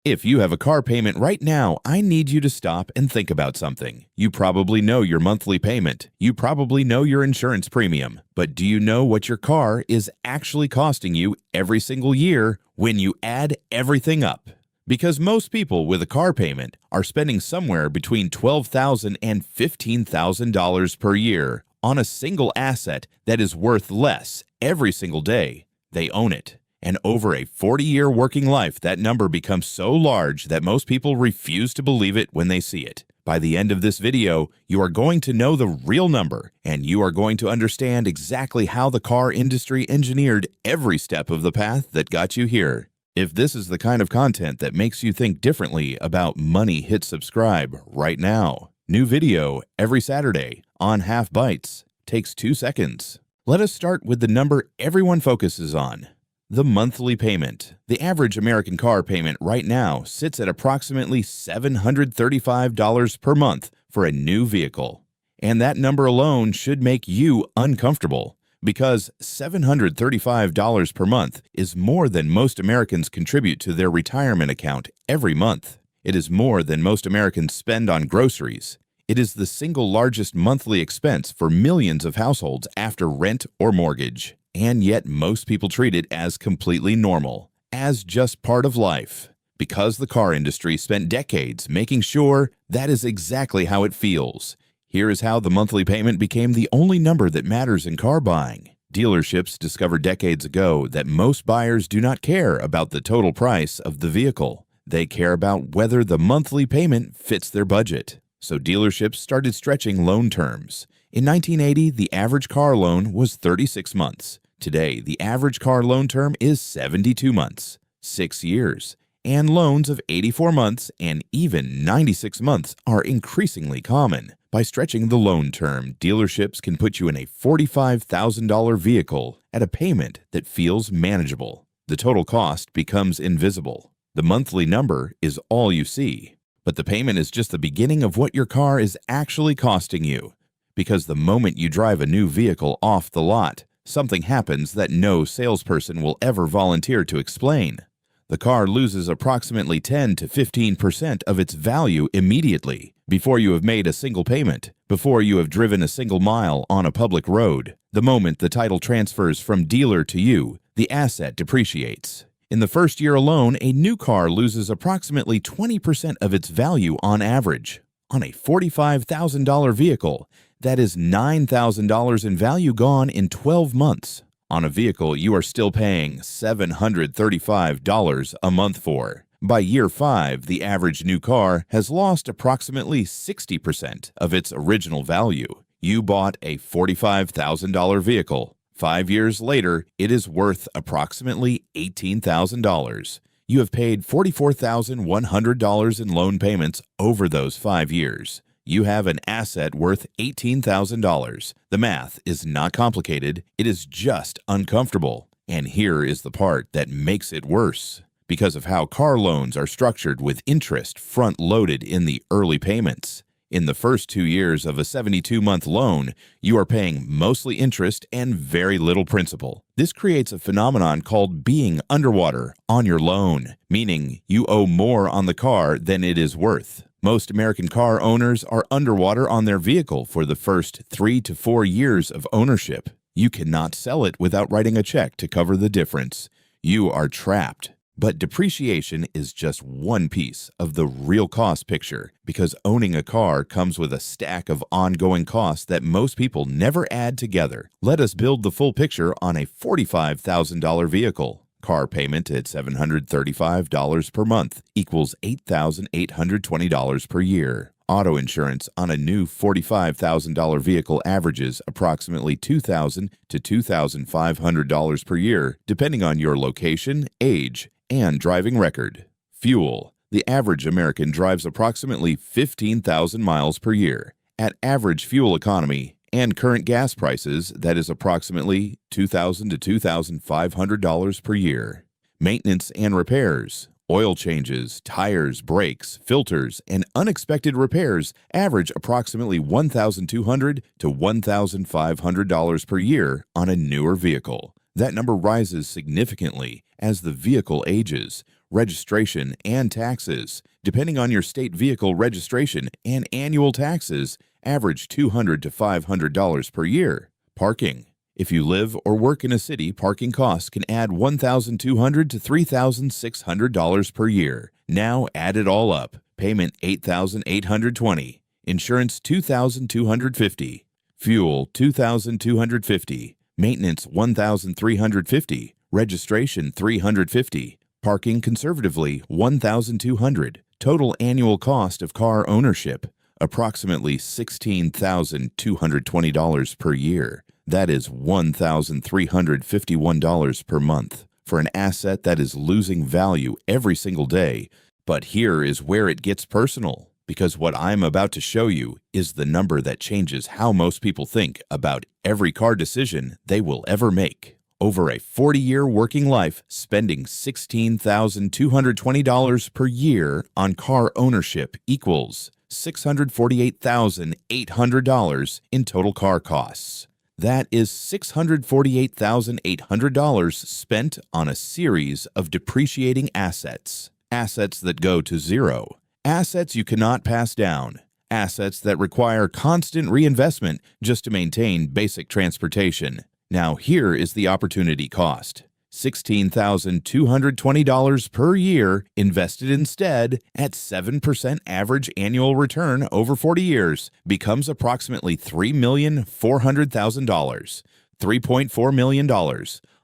If you have a car payment right now, I need you to stop and think about something. You probably know your monthly payment. You probably know your insurance premium. But do you know what your car is actually costing you every single year when you add everything up? Because most people with a car payment are spending somewhere between $12,000 and $15,000 per year on a single asset that is worth less every single day they own it. And over a 40-year working life, that number becomes so large that most people refuse to believe it when they see it. By the end of this video, you are going to know the real number, and you are going to understand exactly how the car industry engineered every step of the path that got you here. If this is the kind of content that makes you think differently about money, hit subscribe right now. New video every Saturday on Half Bytes. Takes 2 seconds. Let us start with the number everyone focuses on. The monthly payment. The average American car payment right now sits at approximately $735 per month for a new vehicle. And that number alone should make you uncomfortable, because $735 per month is more than most Americans contribute to their retirement account every month. It is more than most Americans spend on groceries. It is the single largest monthly expense for millions of households after rent or mortgage. And yet most people treat it as completely normal, as just part of life, because the car industry spent decades making sure that is exactly how it feels. Here is how the monthly payment became the only number that matters in car buying. Dealerships discovered decades ago that most buyers do not care about the total price of the vehicle. They care about whether the monthly payment fits their budget. So dealerships started stretching loan terms. In 1980, the average car loan was 36 months. Today, the average car loan term is 72 months, 6 years, and loans of 84 months and even 96 months are increasingly common. By stretching the loan term, dealerships can put you in a $45,000 vehicle at a payment that feels manageable. The total cost becomes invisible. The monthly number is all you see, but the payment is just the beginning of what your car is actually costing you. Because the moment you drive a new vehicle off the lot, something happens that no salesperson will ever volunteer to explain. The car loses approximately 10 to 15% of its value immediately, before you have made a single payment, before you have driven a single mile on a public road. The moment the title transfers from dealer to you, the asset depreciates. In the first year alone, a new car loses approximately 20% of its value on average. On a $45,000 vehicle, that is $9,000 in value gone in 12 months. On a vehicle you are still paying $735 a month for. By year 5, the average new car has lost approximately 60% of its original value. You bought a $45,000 vehicle. 5 years later, it is worth approximately $18,000. You have paid $44,100 in loan payments over those 5 years. You have an asset worth $18,000. The math is not complicated. It is just uncomfortable. And here is the part that makes it worse. Because of how car loans are structured with interest front-loaded in the early payments. In the first 2 years of a 72-month loan, you are paying mostly interest and very little principal. This creates a phenomenon called being underwater on your loan, meaning you owe more on the car than it is worth. Most American car owners are underwater on their vehicle for the first 3 to 4 years of ownership. You cannot sell it without writing a check to cover the difference. You are trapped. But depreciation is just one piece of the real cost picture, because owning a car comes with a stack of ongoing costs that most people never add together. Let us build the full picture on a $45,000 vehicle. Car payment at $735 per month equals $8,820 per year. Auto insurance on a new $45,000 vehicle averages approximately $2,000 to $2,500 per year, depending on your location, age, and driving record. Fuel. The average American drives approximately 15,000 miles per year. At average fuel economy and current gas prices, that is approximately $2,000 to $2,500 per year. Maintenance and repairs. Oil changes, tires, brakes, filters, and unexpected repairs average approximately $1,200 to $1,500 per year on a newer vehicle. That number rises significantly as the vehicle ages. registration, and taxes. Depending on your state, vehicle registration and annual taxes average $200 to $500 per year. Parking. If you live or work in a city, parking costs can add $1,200 to $3,600 per year. Now add it all up. Payment $8,820. Insurance $2,250. Fuel $2,250. Maintenance $1,350. Registration $350. Parking conservatively $1,200. Total annual cost of car ownership approximately $16,220 per year. That is $1,351 per month for an asset that is losing value every single day. But here is where it gets personal, because what I'm about to show you is the number that changes how most people think about every car decision they will ever make. Over a 40-year working life, spending $16,220 per year on car ownership equals $648,800 in total car costs. That is $648,800 spent on a series of depreciating assets. Assets that go to zero. Assets you cannot pass down. Assets that require constant reinvestment just to maintain basic transportation. Now here is the opportunity cost. $16,220 per year invested instead at 7% average annual return over 40 years becomes approximately $3,400,000, $3.4 million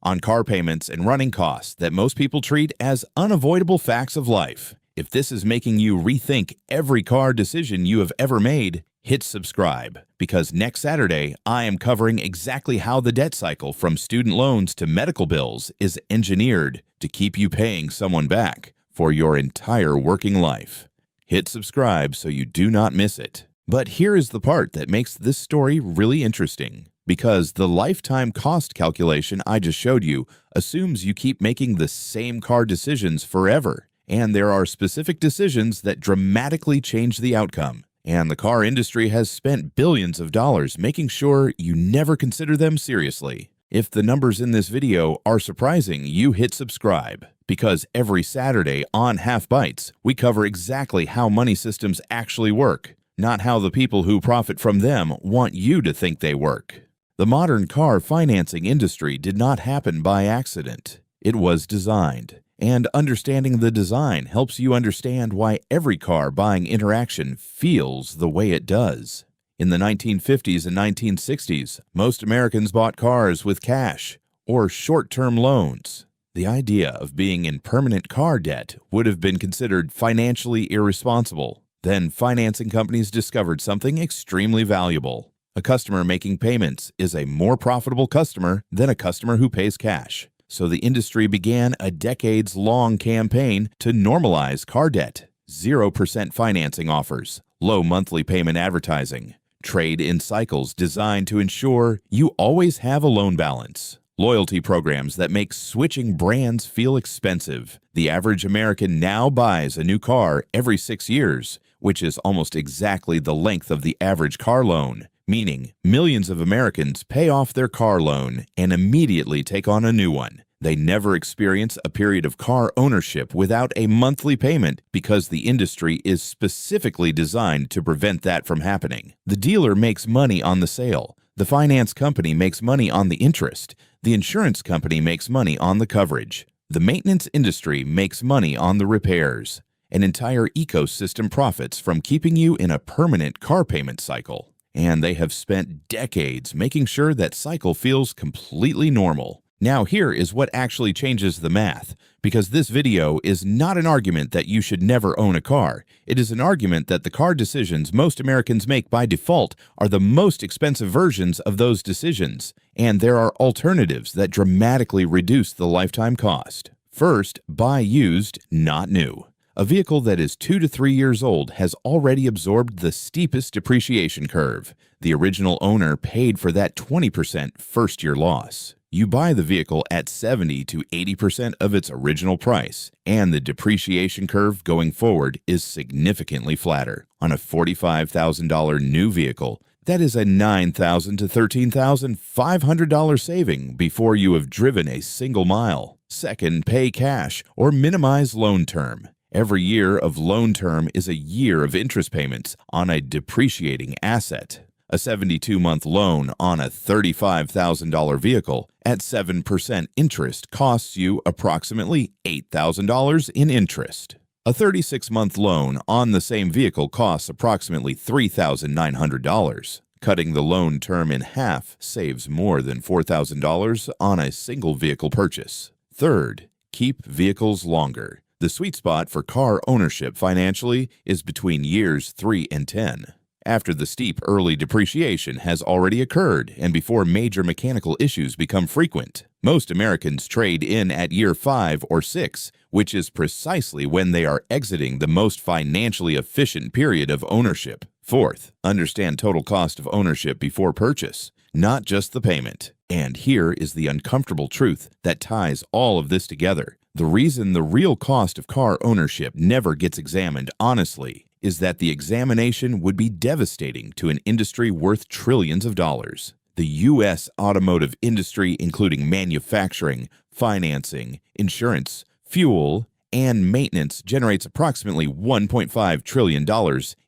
on car payments and running costs that most people treat as unavoidable facts of life. If this is making you rethink every car decision you have ever made, hit subscribe, because next Saturday I am covering exactly how the debt cycle from student loans to medical bills is engineered to keep you paying someone back for your entire working life. Hit subscribe so you do not miss it. But here is the part that makes this story really interesting, because the lifetime cost calculation I just showed you assumes you keep making the same car decisions forever, and there are specific decisions that dramatically change the outcome. And the car industry has spent billions of dollars making sure you never consider them seriously. If the numbers in this video are surprising, you hit subscribe, because every Saturday on Half Bytes, we cover exactly how money systems actually work, not how the people who profit from them want you to think they work. The modern car financing industry did not happen by accident. It was designed. And understanding the design helps you understand why every car buying interaction feels the way it does. In the 1950s and 1960s, most Americans bought cars with cash or short-term loans. The idea of being in permanent car debt would have been considered financially irresponsible. Then financing companies discovered something extremely valuable. A customer making payments is a more profitable customer than a customer who pays cash. So the industry began a decades-long campaign to normalize car debt. 0% financing offers, low monthly payment advertising, trade-in cycles designed to ensure you always have a loan balance, loyalty programs that make switching brands feel expensive. The average American now buys a new car every 6 years, which is almost exactly the length of the average car loan. Meaning, millions of Americans pay off their car loan and immediately take on a new one. They never experience a period of car ownership without a monthly payment because the industry is specifically designed to prevent that from happening. The dealer makes money on the sale. The finance company makes money on the interest. The insurance company makes money on the coverage. The maintenance industry makes money on the repairs. An entire ecosystem profits from keeping you in a permanent car payment cycle. And they have spent decades making sure that cycle feels completely normal. Now here is what actually changes the math, because this video is not an argument that you should never own a car. It is an argument that the car decisions most Americans make by default are the most expensive versions of those decisions, and there are alternatives that dramatically reduce the lifetime cost. First, buy used, not new. A vehicle that is 2 to 3 years old has already absorbed the steepest depreciation curve. The original owner paid for that 20% first-year loss. You buy the vehicle at 70 to 80% of its original price, and the depreciation curve going forward is significantly flatter. On a $45,000 new vehicle, that is a $9,000 to $13,500 saving before you have driven a single mile. Second, pay cash or minimize loan term. Every year of loan term is a year of interest payments on a depreciating asset. A 72-month loan on a $35,000 vehicle at 7% interest costs you approximately $8,000 in interest. A 36-month loan on the same vehicle costs approximately $3,900. Cutting the loan term in half saves more than $4,000 on a single vehicle purchase. Third, keep vehicles longer. The sweet spot for car ownership financially is between years 3 and 10. After the steep early depreciation has already occurred and before major mechanical issues become frequent, most Americans trade in at year 5 or 6, which is precisely when they are exiting the most financially efficient period of ownership. Fourth, understand total cost of ownership before purchase, not just the payment. And here is the uncomfortable truth that ties all of this together. The reason the real cost of car ownership never gets examined honestly is that the examination would be devastating to an industry worth trillions of dollars. The U.S. automotive industry, including manufacturing, financing, insurance, fuel, and maintenance, generates approximately $1.5 trillion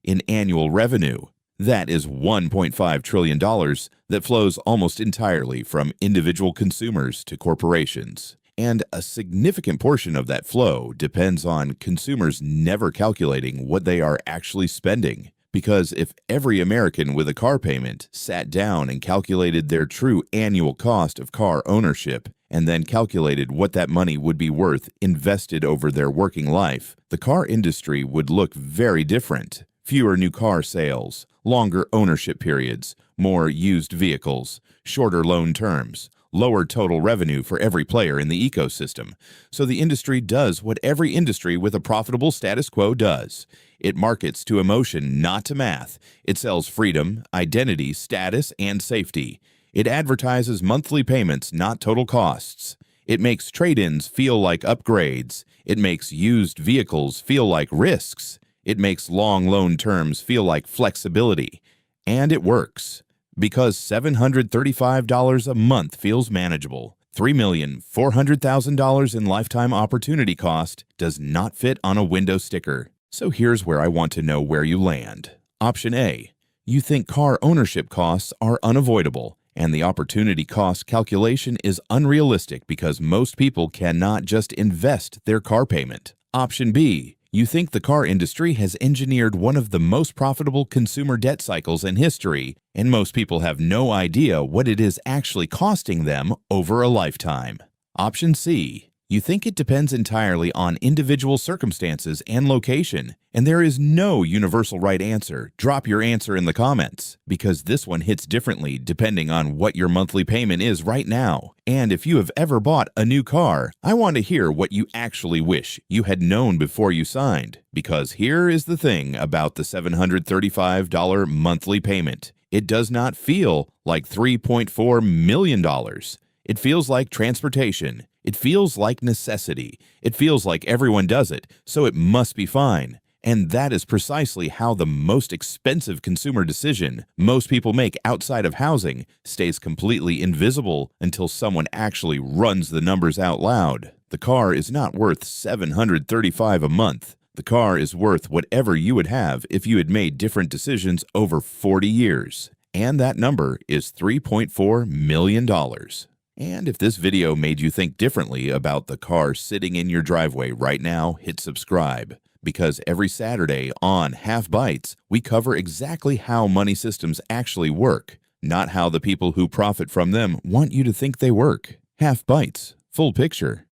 in annual revenue. That is $1.5 trillion that flows almost entirely from individual consumers to corporations. And a significant portion of that flow depends on consumers never calculating what they are actually spending. Because if every American with a car payment sat down and calculated their true annual cost of car ownership, and then calculated what that money would be worth invested over their working life, the car industry would look very different. Fewer new car sales, longer ownership periods, more used vehicles, shorter loan terms, lower total revenue for every player in the ecosystem. So the industry does what every industry with a profitable status quo does. It markets to emotion, not to math. It sells freedom, identity, status, and safety. It advertises monthly payments, not total costs. It makes trade-ins feel like upgrades. It makes used vehicles feel like risks. It makes long loan terms feel like flexibility. And it works. Because $735 a month feels manageable, $3,400,000 in lifetime opportunity cost does not fit on a window sticker. So here's where I want to know where you land. Option A, you think car ownership costs are unavoidable, and the opportunity cost calculation is unrealistic because most people cannot just invest their car payment. Option B, you think the car industry has engineered one of the most profitable consumer debt cycles in history, and most people have no idea what it is actually costing them over a lifetime. Option C, you think it depends entirely on individual circumstances and location, and there is no universal right answer. Drop your answer in the comments, because this one hits differently depending on what your monthly payment is right now. And if you have ever bought a new car, I want to hear what you actually wish you had known before you signed, because here is the thing about the $735 monthly payment. It does not feel like $3.4 million. It feels like transportation. It feels like necessity. It feels like everyone does it, so it must be fine. And that is precisely how the most expensive consumer decision most people make outside of housing stays completely invisible until someone actually runs the numbers out loud. The car is not worth $735 a month. The car is worth whatever you would have if you had made different decisions over 40 years. And that number is $3.4 million. And if this video made you think differently about the car sitting in your driveway right now, hit subscribe. Because every Saturday on Half Bytes, we cover exactly how money systems actually work, not how the people who profit from them want you to think they work. Half Bytes, full picture.